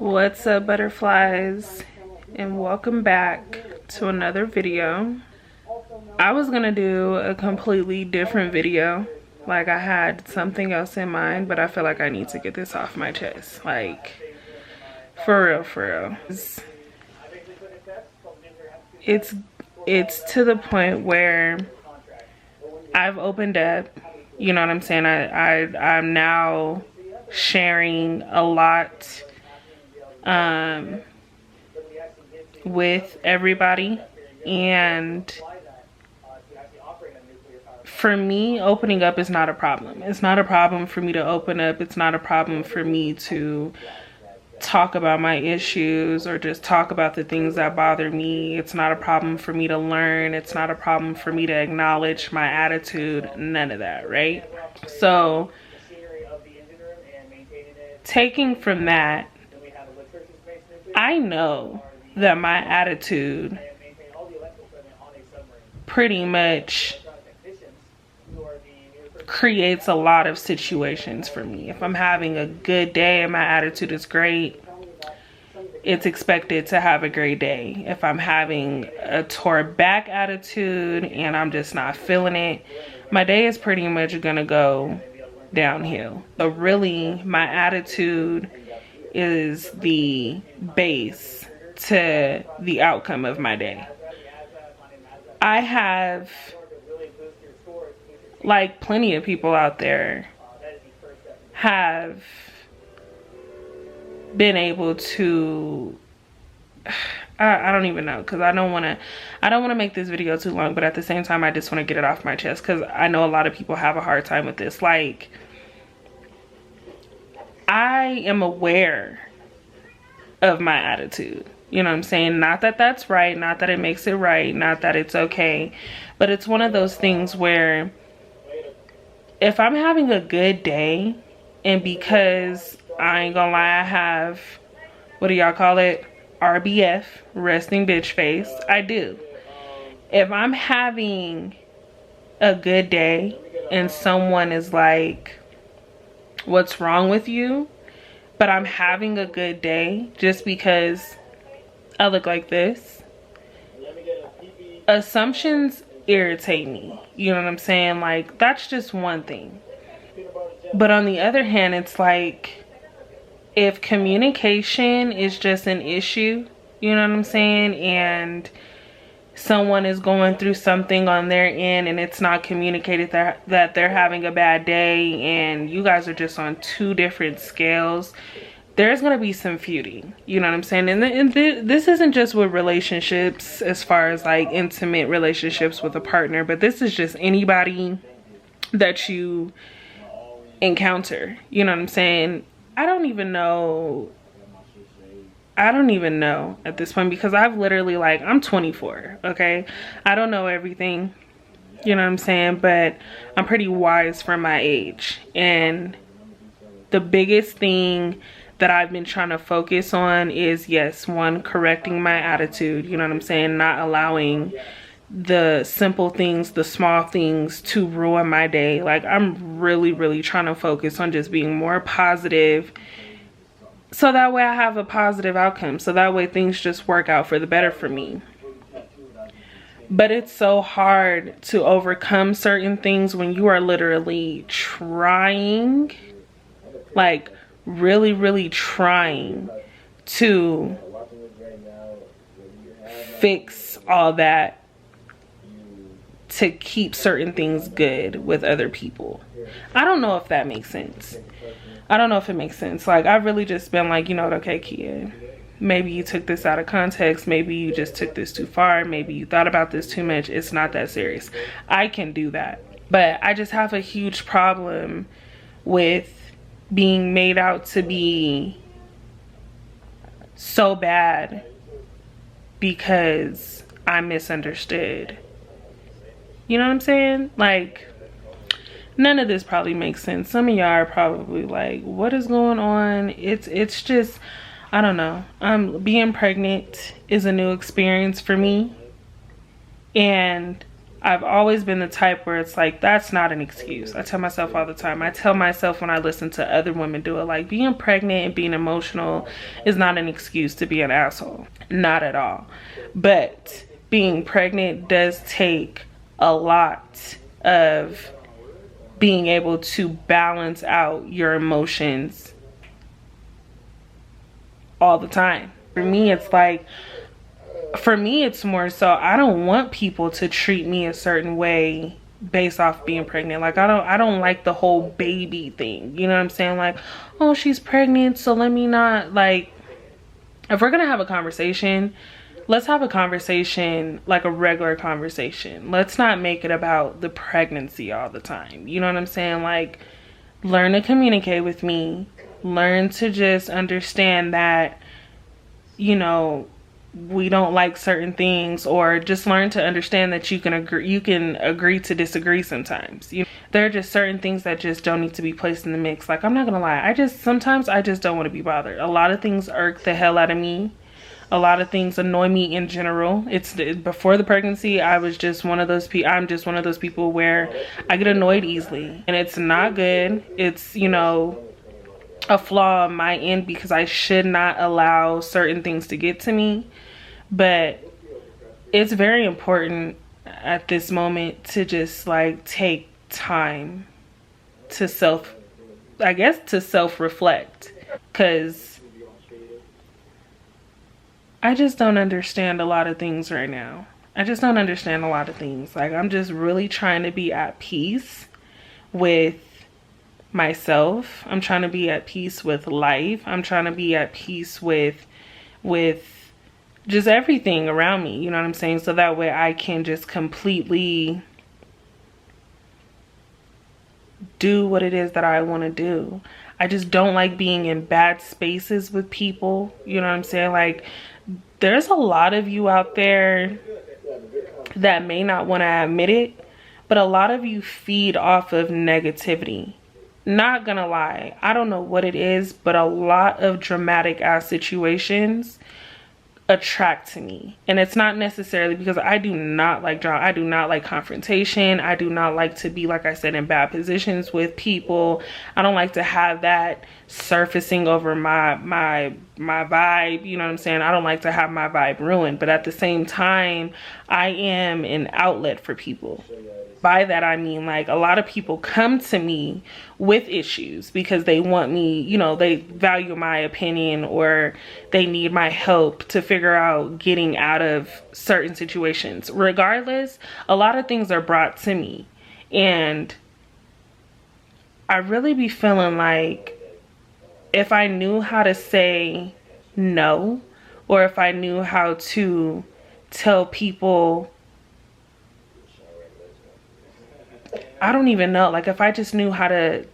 What's up, butterflies, and welcome back to another video. I was gonna do a completely different video. Like, I had something else in mind, but I feel like I need to get this off my chest. Like, for real. It's to the point where I've opened up, you know what I'm saying? I'm now sharing a lot with everybody, and for me, opening up is not a problem. It's not a problem for me to open up. It's not a problem for me to talk about my issues or just talk about the things that bother me. It's not a problem for me to learn. It's not a problem for me to acknowledge my attitude. None of that, right? So taking from that, I know that my attitude pretty much creates a lot of situations for me. If I'm having a good day and my attitude is great, it's expected to have a great day. If I'm having a tore back attitude and I'm just not feeling it, my day is pretty much gonna go downhill. So really, my attitude is the base to the outcome of my day. I have, like plenty of people out there, have been able to, I don't even know, because I don't want to make this video too long, but at the same time I just want to get it off my chest because I know a lot of people have a hard time with this. Like, I am aware of my attitude. You know what I'm saying? Not that that's right, not that it makes it right, not that it's okay, but it's one of those things where if I'm having a good day, and because I ain't gonna lie, I have, what do y'all call it? RBF, resting bitch face. I do. If I'm having a good day and someone is like, what's wrong with you? But I'm having a good day just because I look like this. Assumptions irritate me. You know what I'm saying? Like, that's just one thing. But on the other hand, it's like, if communication is just an issue, you know what I'm saying, and someone is going through something on their end and it's not communicated that they're having a bad day, and you guys are just on two different scales, there's gonna be some feuding, you know what I'm saying? And this isn't just with relationships, as far as like intimate relationships with a partner, but this is just anybody that you encounter, you know what I'm saying? I don't even know at this point, because I've literally, like, I'm 24, okay? I don't know everything, you know what I'm saying? But I'm pretty wise for my age. And the biggest thing that I've been trying to focus on is, yes, one, correcting my attitude, you know what I'm saying? Not allowing the simple things, the small things to ruin my day. Like, I'm really trying to focus on just being more positive, so that way I have a positive outcome, so that way things just work out for the better for me. But it's so hard to overcome certain things when you are literally trying, like really trying to fix all that to keep certain things good with other people. I don't know if that makes sense. I don't know if it makes sense. Like, I've really just been like, you know what, okay, Kia, maybe you took this out of context. Maybe you just took this too far. Maybe you thought about this too much. It's not that serious. I can do that. But I just have a huge problem with being made out to be so bad because I'm misunderstood. You know what I'm saying? Like, none of this probably makes sense. Some of y'all are probably like, what is going on? It's just, I don't know. Being pregnant is a new experience for me. And I've always been the type where it's like, that's not an excuse. I tell myself all the time. I tell myself when I listen to other women do it, like, being pregnant and being emotional is not an excuse to be an asshole. Not at all. But being pregnant does take a lot of being able to balance out your emotions all the time. For me, it's like, it's more so I don't want people to treat me a certain way based off being pregnant. Like, I don't like the whole baby thing. You know what I'm saying? Like, oh, she's pregnant, so let me not, like, if we're gonna have a conversation, let's have a conversation like a regular conversation. Let's not make it about the pregnancy all the time. You know what I'm saying? Like, learn to communicate with me. Learn to just understand that, you know, we don't like certain things, or just learn to understand that you can agree to disagree sometimes. There are just certain things that just don't need to be placed in the mix. Like, I'm not gonna lie, sometimes I just don't want to be bothered. A lot of things irk the hell out of me. A lot of things annoy me in general. Before the pregnancy, I'm just one of those people where I get annoyed easily, and it's not good. It's, you know, a flaw on my end, because I should not allow certain things to get to me. But it's very important at this moment to just, like, take time to self-reflect, because I just don't understand a lot of things right now. I just don't understand a lot of things. Like, I'm just really trying to be at peace with myself. I'm trying to be at peace with life. I'm trying to be at peace with just everything around me. You know what I'm saying? So that way I can just completely do what it is that I want to do. I just don't like being in bad spaces with people. You know what I'm saying? Like, there's a lot of you out there that may not want to admit it, but a lot of you feed off of negativity. Not gonna lie, I don't know what it is, but a lot of dramatic ass situations attract to me. And it's not necessarily because I do not like drama. I do not like confrontation. I do not like to be, like I said, in bad positions with people. I don't like to have that surfacing over my vibe. You know what I'm saying? I don't like to have my vibe ruined. But at the same time, I am an outlet for people. By that I mean, like, a lot of people come to me with issues because they want me, you know, they value my opinion, or they need my help to figure out getting out of certain situations. Regardless, a lot of things are brought to me, and I really be feeling like if I knew how to say no, or if I knew how to tell people, I don't even know, like, if I just knew how to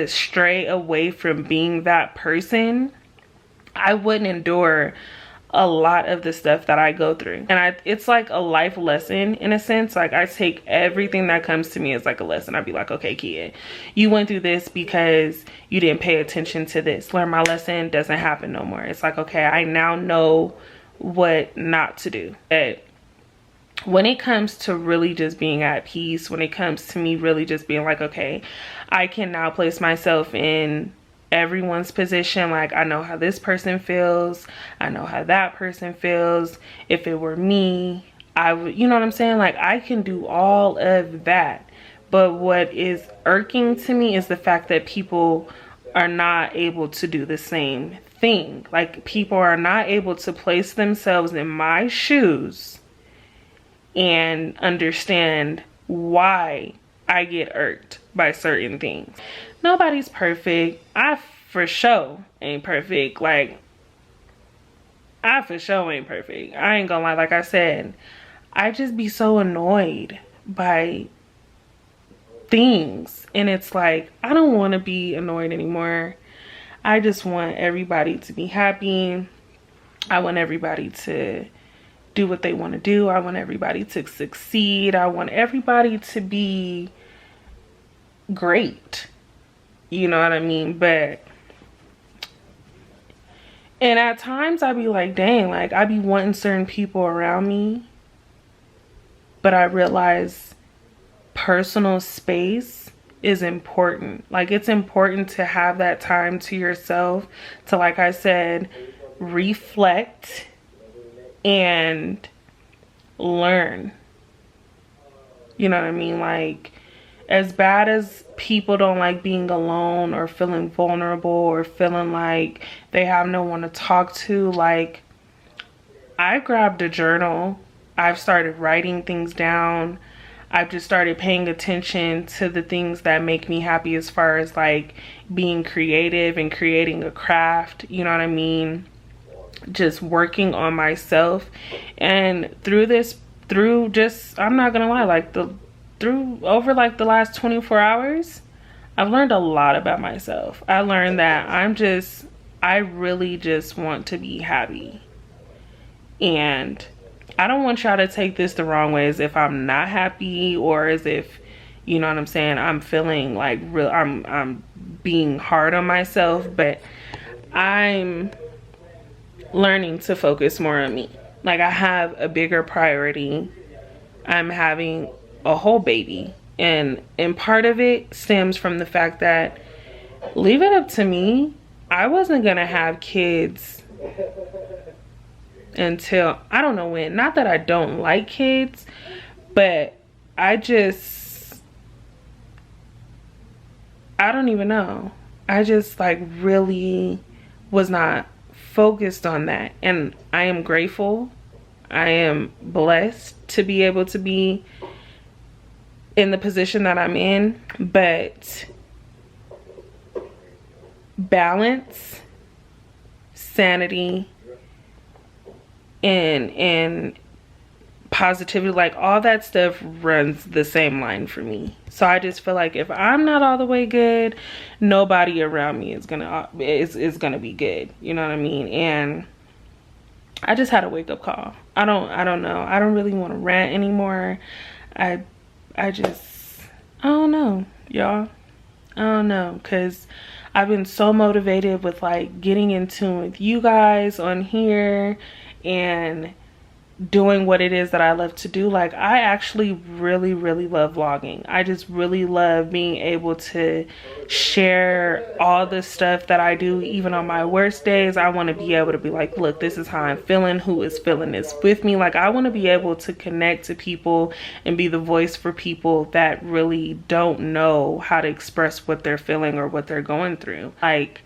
stray away from being that person, I wouldn't endure a lot of the stuff that I go through. And it's like a life lesson in a sense. Like, I take everything that comes to me as like a lesson. I'd be like, okay, kid, you went through this because you didn't pay attention to this. Learn my lesson, doesn't happen no more. It's like, okay, I now know what not to do. But when it comes to really just being at peace, when it comes to me really just being like, okay, I can now place myself in everyone's position. Like, I know how this person feels. I know how that person feels. If it were me, I would, you know what I'm saying? Like, I can do all of that. But what is irking to me is the fact that people are not able to do the same thing. Like, people are not able to place themselves in my shoes and understand why I get irked by certain things. Nobody's perfect. I for sure ain't perfect. Like, I for sure ain't perfect. I ain't gonna lie. Like I said, I just be so annoyed by things, and it's like, I don't want to be annoyed anymore. I just want everybody to be happy. I want everybody to do what they want to do. I want everybody to succeed. I want everybody to be great. You know what I mean? But, and at times I be like, dang, like, I be wanting certain people around me but I realize personal space is important. Like, it's important to have that time to yourself to, like I said, reflect and learn. You know what I mean? Like, as bad as people don't like being alone or feeling vulnerable or feeling like they have no one to talk to, like, I grabbed a journal. I've started writing things down. I've just started paying attention to the things that make me happy, as far as like being creative and creating a craft, you know what I mean? Just working on myself. And through just, I'm not gonna lie, like over like the last 24 hours, I've learned a lot about myself. I learned that I really just want to be happy. And I don't want y'all to take this the wrong way, as if I'm not happy, or as if, you know what I'm saying, I'm feeling like I'm being hard on myself. But I'm learning to focus more on me. Like, I have a bigger priority. I'm having a whole baby, and part of it stems from the fact that, leave it up to me, I wasn't gonna have kids until I don't know when. Not that I don't like kids, but I don't even know. I just like really was not focused on that. And I am grateful. I am blessed to be able to be in the position that I'm in. But balance, sanity, and positivity, like all that stuff runs the same line for me. So I just feel like if I'm not all the way good, nobody around me is gonna be good, you know what I mean? And I just had a wake-up call. I don't know, I don't really want to rant anymore. I don't know, y'all. I don't know, because I've been so motivated with like getting in tune with you guys on here and doing what it is that I love to do. Like, I actually really love vlogging. I just really love being able to share all the stuff that I do. Even on my worst days, I want to be able to be like, look, this is how I'm feeling, who is feeling this with me. Like, I want to be able to connect to people and be the voice for people that really don't know how to express what they're feeling or what they're going through. Like,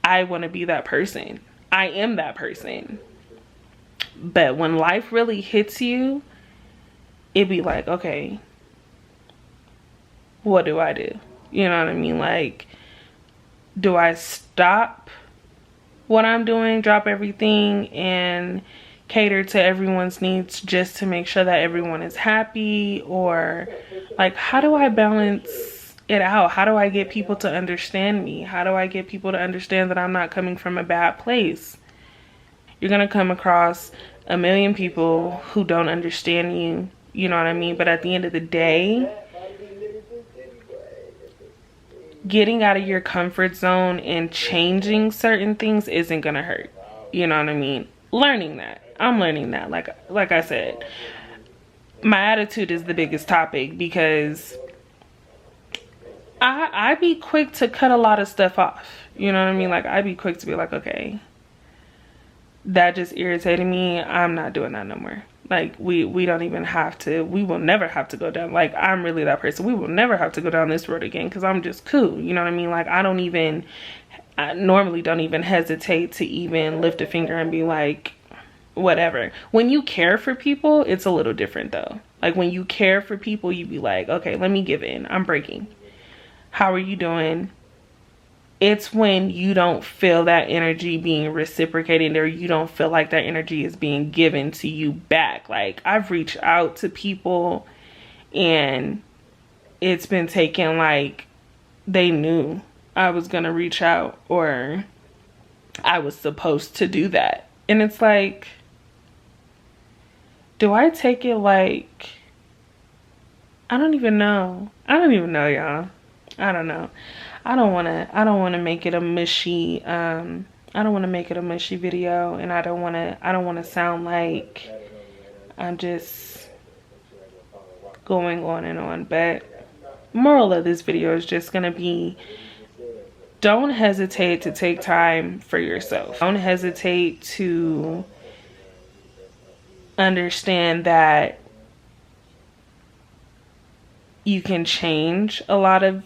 I want to be that person. I am that person. But when life really hits you, it'd be like, okay, what do I do? You know what I mean? Like, do I stop what I'm doing, drop everything, and cater to everyone's needs just to make sure that everyone is happy? Or like, how do I balance it out? How do I get people to understand me? How do I get people to understand that I'm not coming from a bad place? You're gonna come across a million people who don't understand you, you know what I mean? But at the end of the day, getting out of your comfort zone and changing certain things isn't gonna hurt, you know what I mean? Learning that. I'm learning that. Like I said, my attitude is the biggest topic, because I be quick to cut a lot of stuff off, you know what I mean? Like, I'd be quick to be like, okay, that just irritated me, I'm not doing that no more. Like, we don't even have to, we will never have to go down, like, I'm really that person. We will never have to go down this road again, because I'm just cool, you know what I mean? Like, I normally don't even hesitate to even lift a finger and be like, whatever. When you care for people, it's a little different though. Like, when you care for people, you be like, okay, let me give in, I'm breaking. How are you doing? It's when you don't feel that energy being reciprocated, or you don't feel like that energy is being given to you back. Like, I've reached out to people and it's been taken like they knew I was gonna reach out, or I was supposed to do that. And it's like, do I take it like, I don't even know, y'all. I don't know. I don't want to make it a mushy video, and I don't want to sound like I'm just going on and on. But moral of this video is just gonna be, don't hesitate to take time for yourself. Don't hesitate to understand that you can change a lot of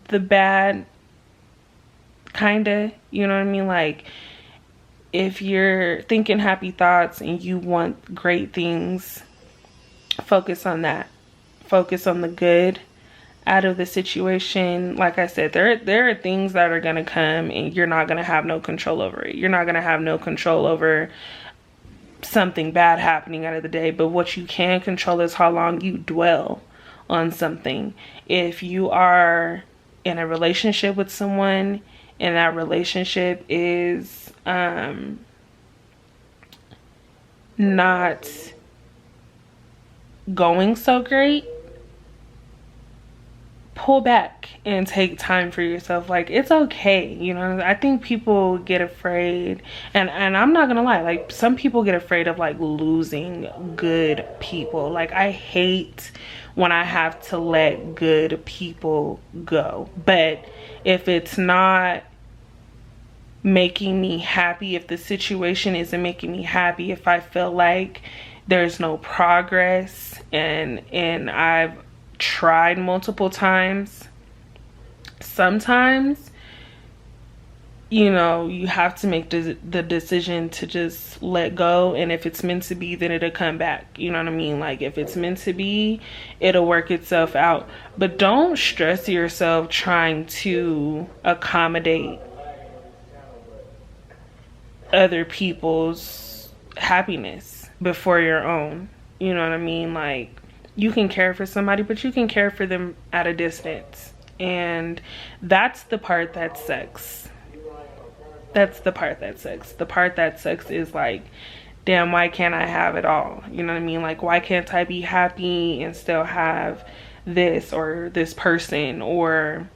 the bad, kinda, you know what I mean? Like, if you're thinking happy thoughts and you want great things, focus on that. Focus on the good out of the situation. Like I said, there are things that are gonna come and you're not gonna have no control over it. You're not gonna have no control over something bad happening out of the day, but what you can control is how long you dwell on something. If you are in a relationship with someone and that relationship is not going so great, pull back and take time for yourself. Like, it's okay, you know. I think people get afraid, and I'm not gonna lie, like, some people get afraid of like losing good people. Like, I hate when I have to let good people go. But if it's not making me happy, if the situation isn't making me happy, if I feel like there's no progress, and I've tried multiple times, sometimes, you know, you have to make the decision to just let go. And if it's meant to be, then it'll come back, you know what I mean? Like, if it's meant to be, it'll work itself out. But don't stress yourself trying to accommodate other people's happiness before your own, you know what I mean? Like, you can care for somebody, but you can care for them at a distance, and that's the part that sucks. That's the part that sucks. The part that sucks is like, damn, why can't I have it all? You know what I mean? Like, why can't I be happy and still have this or this person? Or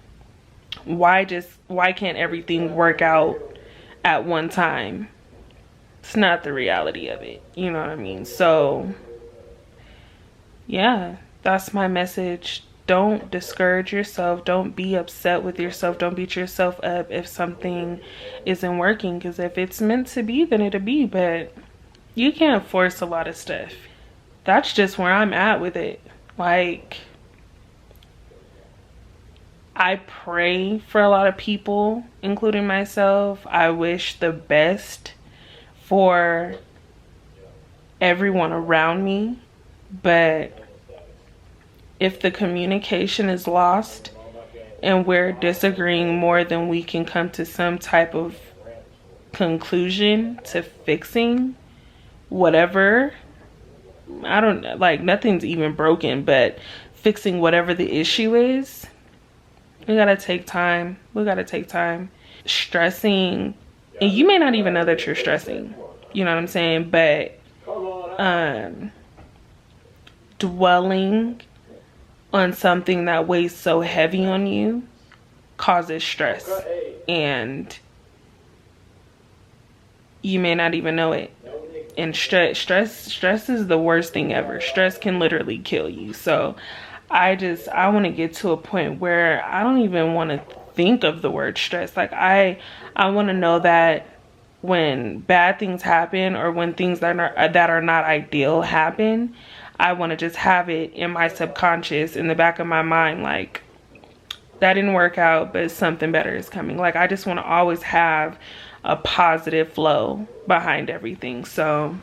why can't everything work out at one time? It's not the reality of it, you know what I mean? So yeah, that's my message. Don't discourage yourself. Don't be upset with yourself. Don't beat yourself up if something isn't working, because if it's meant to be, then it'll be. But you can't force a lot of stuff. That's just where I'm at with it. Like, I pray for a lot of people, including myself. I wish the best for everyone around me. But if the communication is lost and we're disagreeing more than we can come to some type of conclusion to fixing whatever, I don't know, like, nothing's even broken, but fixing whatever the issue is, we gotta take time. We gotta take time. Stressing, and you may not even know that you're stressing, you know what I'm saying? But dwelling on something that weighs so heavy on you causes stress, and you may not even know it. And stress is the worst thing ever. Stress can literally kill you. So I want to get to a point where I don't even want to think of the word stress. Like, I want to know that when bad things happen, or when things that are not ideal happen, I want to just have it in my subconscious, in the back of my mind, like, that didn't work out, but something better is coming. Like, I just want to always have a positive flow behind everything. So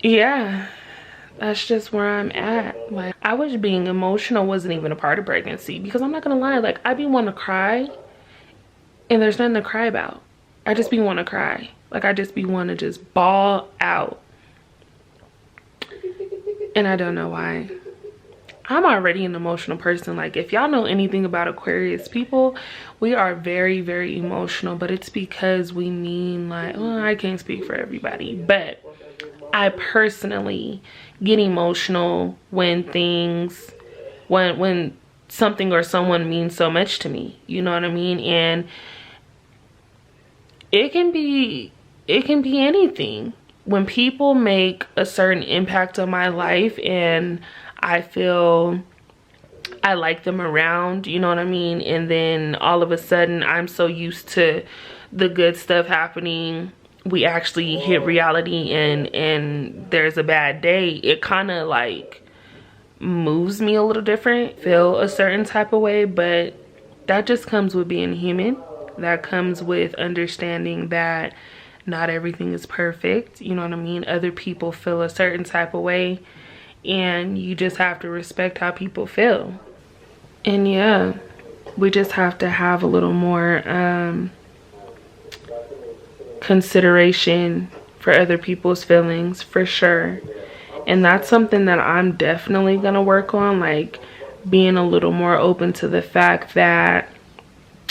yeah, that's just where I'm at. Like, I wish being emotional wasn't even a part of pregnancy, because I'm not gonna lie, like, I be wanting to cry and there's nothing to cry about. I just be want to cry. Like, I just be want to just bawl out. And I don't know why. I'm already an emotional person. Like, if y'all know anything about Aquarius people, we are very, very emotional. But it's because we mean, like, well, I can't speak for everybody, but I personally get emotional when things, when something or someone means so much to me. You know what I mean? And it can be anything. when people make a certain impact on my life and I feel I like them around, you know what I mean? And then all of a sudden I'm so used to the good stuff happening, we actually hit reality and there's a bad day, it kind of like moves me a little different, feel a certain type of way. But that just comes with being human. That comes with understanding that not everything is perfect, you know what I mean? Other people feel a certain type of way and you just have to respect how people feel. And yeah, we just have to have a little more consideration for other people's feelings, for sure. And that's something that I'm definitely gonna work on, like being a little more open to the fact that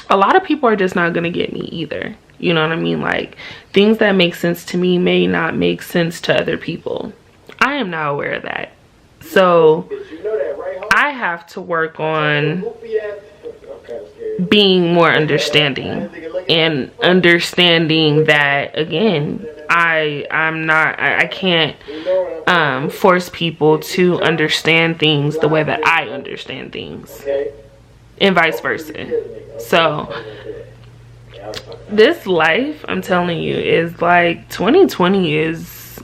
a lot of people are just not gonna get me either, you know what I mean? Like things that make sense to me may not make sense to other people. I am now aware of that, so I have to work on being more understanding and understanding that, again, I can't force people to understand things the way that I understand things, and vice versa. So this life, I'm telling you, is like 2020 is,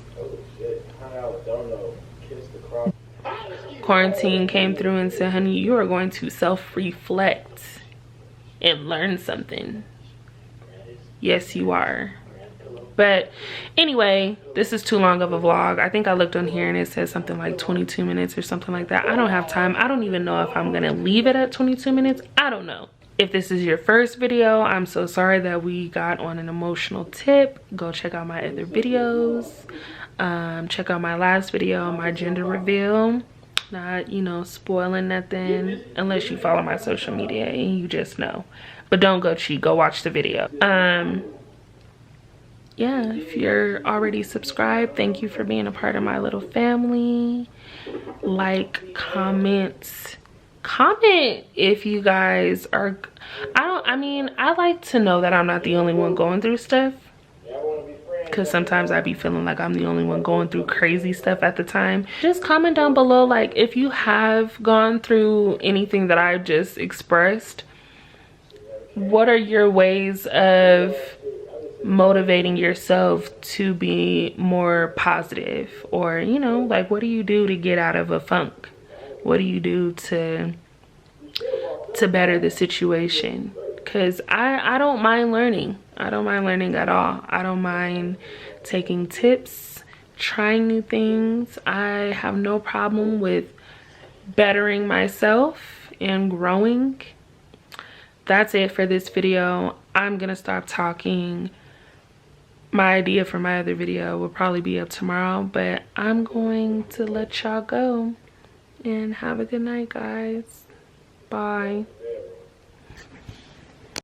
quarantine came through and said, honey, you are going to self-reflect and learn something. Yes, you are. But anyway, this is too long of a vlog. I think I looked on here and it says something like 22 minutes or something like that. I don't have time. I don't even know if I'm gonna leave it at 22 minutes. I don't know. If this is your first video, I'm so sorry that we got on an emotional tip. Go check out my other videos. Check out my last video, my gender reveal. Not, you know, spoiling nothing unless you follow my social media and you just know. But don't go cheat, go watch the video. Yeah, if you're already subscribed, thank you for being a part of my little family. Like, comment if you guys are, I like to know that I'm not the only one going through stuff, because sometimes I be feeling like I'm the only one going through crazy stuff at the time. Just comment down below, like, if you have gone through anything that I just expressed, what are your ways of motivating yourself to be more positive? Or, you know, like, what do you do to get out of a funk? What do you do to better the situation? Because I don't mind learning. I don't mind learning at all. I don't mind taking tips, trying new things. I have no problem with bettering myself and growing. That's it for this video. I'm gonna stop talking. My idea for my other video will probably be up tomorrow, but I'm going to let y'all go. And have a good night, guys. Bye.